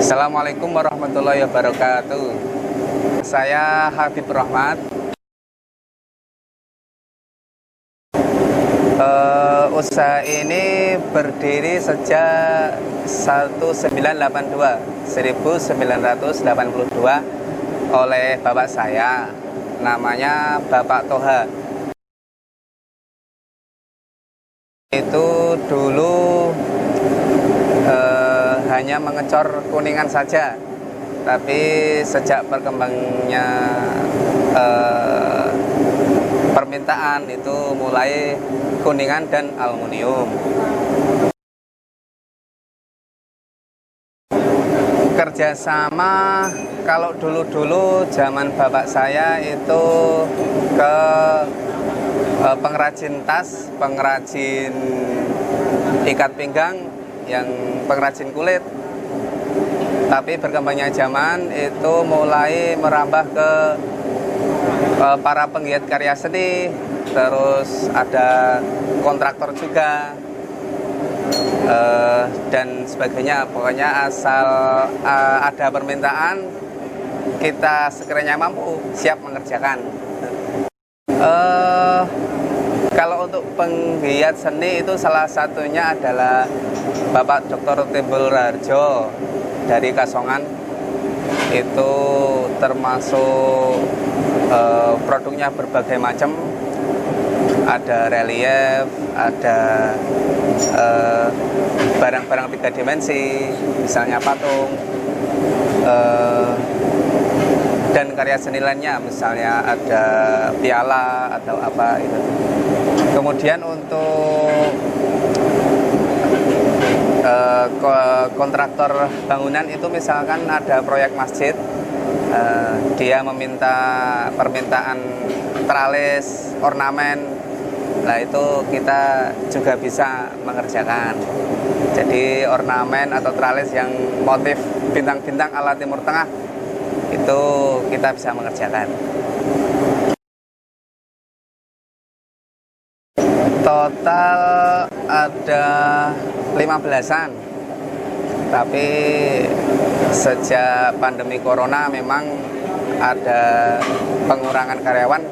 Assalamualaikum warahmatullahi wabarakatuh. Saya Habib Rahmat. Usaha ini berdiri sejak 1982 oleh bapak saya, namanya Bapak Toha. Itu dulu hanya mengecor kuningan saja, tapi sejak berkembangnya permintaan itu mulai kuningan dan aluminium. Kerjasama kalau dulu zaman bapak saya itu ke pengrajin tas, pengrajin ikat pinggang, yang pengrajin kulit. Tapi berkembangnya zaman itu mulai merambah ke para penggiat karya seni, terus ada kontraktor juga, dan sebagainya. Pokoknya asal ada permintaan, kita sekiranya mampu siap mengerjakan. Kalau untuk penggiat seni itu salah satunya adalah Bapak Dr. Timbul Raharjo dari Kasongan. Itu termasuk produknya berbagai macam. Ada relief, ada barang-barang 3 dimensi, misalnya patung, dan karya seni lainnya, misalnya ada piala atau apa itu. Kemudian untuk kontraktor bangunan itu misalkan ada proyek masjid, dia meminta permintaan tralis, ornamen, nah itu kita juga bisa mengerjakan. Jadi ornamen atau tralis yang motif bintang-bintang ala Timur Tengah itu kita bisa mengerjakan. Total ada 15-an, tapi sejak pandemi corona memang ada pengurangan karyawan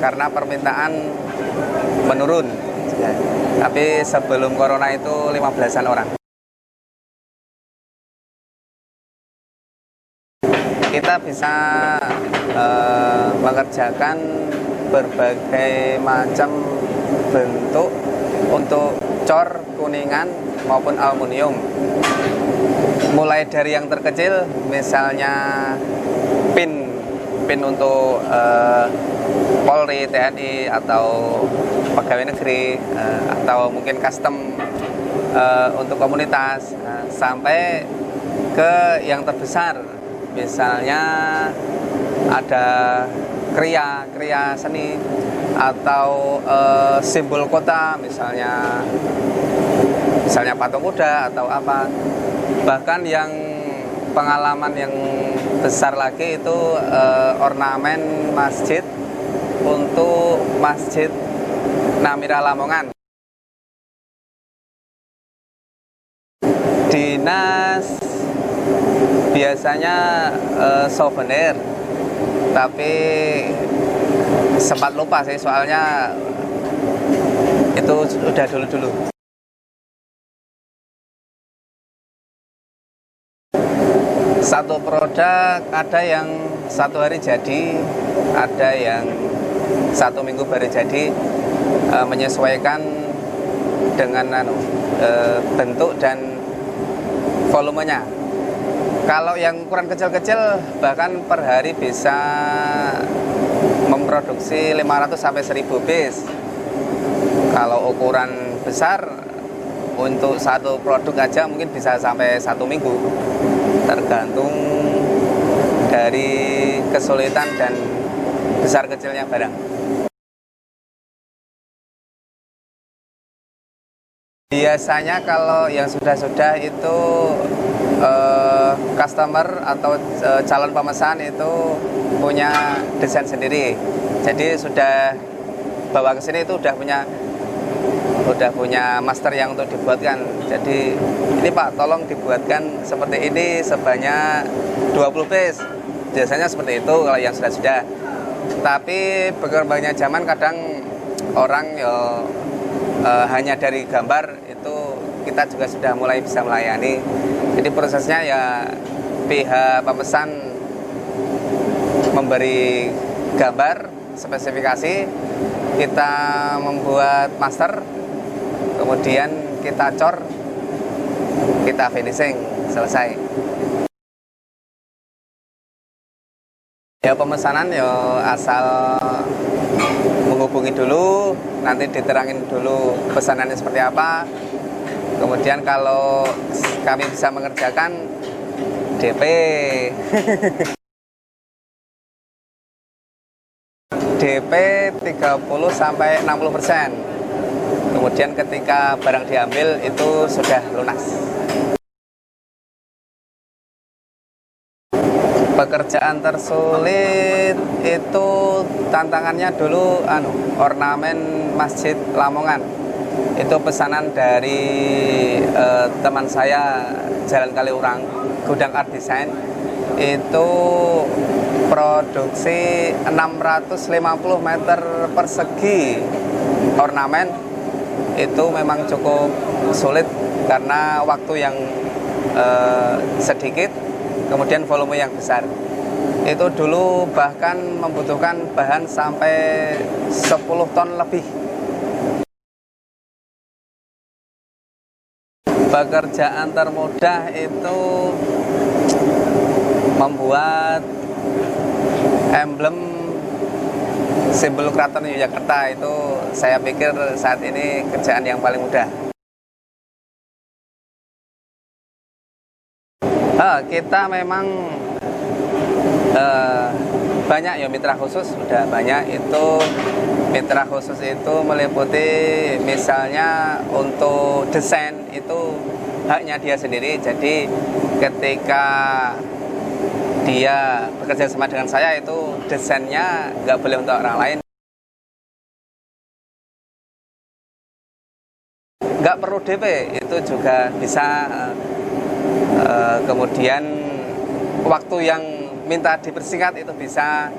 karena permintaan menurun. Tapi sebelum corona itu 15-an orang. Kita bisa mengerjakan berbagai macam bentuk untuk cor, kuningan maupun aluminium. Mulai dari yang terkecil, misalnya pin untuk Polri, TNI atau pegawai negeri, atau mungkin custom untuk komunitas, sampai ke yang terbesar, misalnya ada kriya seni atau simbol kota, misalnya patung kuda atau apa. Bahkan yang pengalaman yang besar lagi itu ornamen masjid untuk Masjid Namira Lamongan. Dinas biasanya souvenir, tapi sempat lupa sih, soalnya itu udah dulu. Satu produk ada yang 1 hari jadi, ada yang 1 minggu baru jadi, menyesuaikan dengan bentuk dan volumenya. Kalau yang ukuran kecil-kecil bahkan per hari bisa memproduksi 500 sampai 1000 piece. Kalau ukuran besar untuk satu produk aja mungkin bisa sampai 1 minggu. Tergantung dari kesulitan dan besar kecilnya barang. Biasanya kalau yang sudah itu customer atau calon pemesan itu punya desain sendiri. Jadi sudah bawa ke sini itu udah punya udah punya master yang untuk dibuatkan. Jadi ini Pak, tolong dibuatkan seperti ini sebanyak 20 piece. Biasanya seperti itu kalau yang sudah-sudah. Tapi berkembangnya zaman kadang orang hanya dari gambar itu kita juga sudah mulai bisa melayani. Jadi prosesnya ya pihak pemesan memberi gambar, spesifikasi, kita membuat master, kemudian kita cor, kita finishing, selesai. Ya pemesanan ya asal menghubungi dulu, nanti diterangin dulu pesanannya seperti apa. Kemudian kalau kami bisa mengerjakan DP. DP 30-60%. Kemudian ketika barang diambil itu sudah lunas. Pekerjaan tersulit itu tantangannya dulu ornamen Masjid Lamongan. Itu pesanan dari teman saya Jalan Kaliurang, Gudang Art Design. Itu produksi 650 meter persegi ornamen. Itu memang cukup sulit karena waktu yang sedikit, kemudian volume yang besar. Itu dulu bahkan membutuhkan bahan sampai 10 ton lebih. Pekerjaan termudah itu membuat emblem simbol Keraton Yogyakarta. Itu saya pikir saat ini kerjaan yang paling mudah. Kita memang banyak ya mitra khusus, sudah banyak. Itu mitra khusus itu meliputi misalnya untuk desain itu haknya dia sendiri. Jadi ketika dia bekerja sama dengan saya itu desainnya nggak boleh untuk orang lain. Nggak perlu DP, itu juga bisa. Kemudian waktu yang minta dipersingkat itu bisa.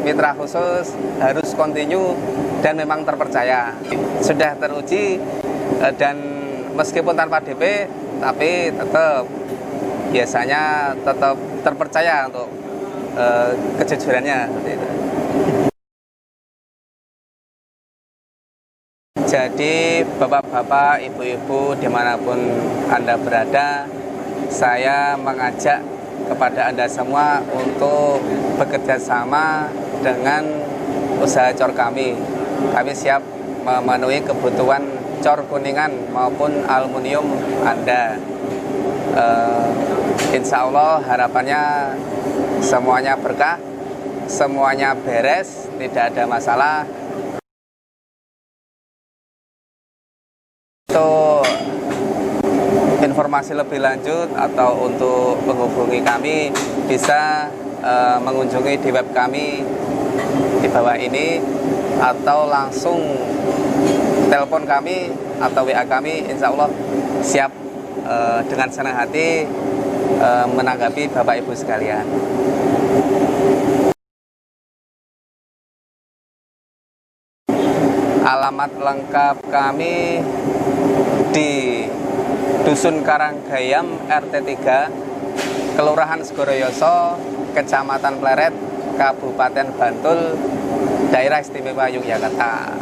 Mitra khusus harus kontinu dan memang terpercaya, sudah teruji, dan meskipun tanpa DP tapi tetap biasanya tetap terpercaya untuk kejujurannya seperti itu. Jadi bapak-bapak, ibu-ibu dimanapun Anda berada, saya mengajak kepada Anda semua untuk bekerja sama dengan usaha cor kami. Kami siap memenuhi kebutuhan cor kuningan maupun aluminium Anda. Insya Allah harapannya semuanya berkah, semuanya beres, tidak ada masalah. Untuk informasi lebih lanjut atau untuk menghubungi kami bisa mengunjungi di web kami di bawah ini, atau langsung telepon kami atau WA kami. Insya Allah siap dengan senang hati menanggapi Bapak Ibu sekalian. Alamat lengkap kami di Dusun Karanggayam RT 3, Kelurahan Segoroyoso, Kecamatan Pleret, Kabupaten Bantul, Daerah Istimewa Yogyakarta.